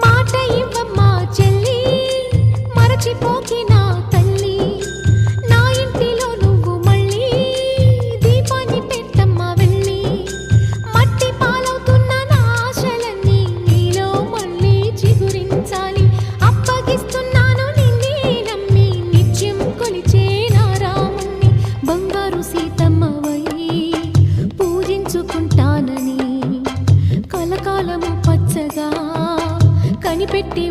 మాట ఇవ్వమ్మా చెల్లి మరచిపోకి నా తల్లి నా ఇంటిలో నువ్వు మళ్ళీ దీపాన్ని పెట్టమ్మా వెళ్ళి మట్టి పాలవుతున్న నా ఆశలన్నీ నీలో మళ్ళీ చిగురించాలి అప్పగిస్తున్నాను నిన్నే నమ్మి నిత్యం కొలిచే నా రాముణ్ణి బంగారు సీతమ్మవై పూజించుకుంటానని కలకాలము పచ్చగా కనిపెట్టి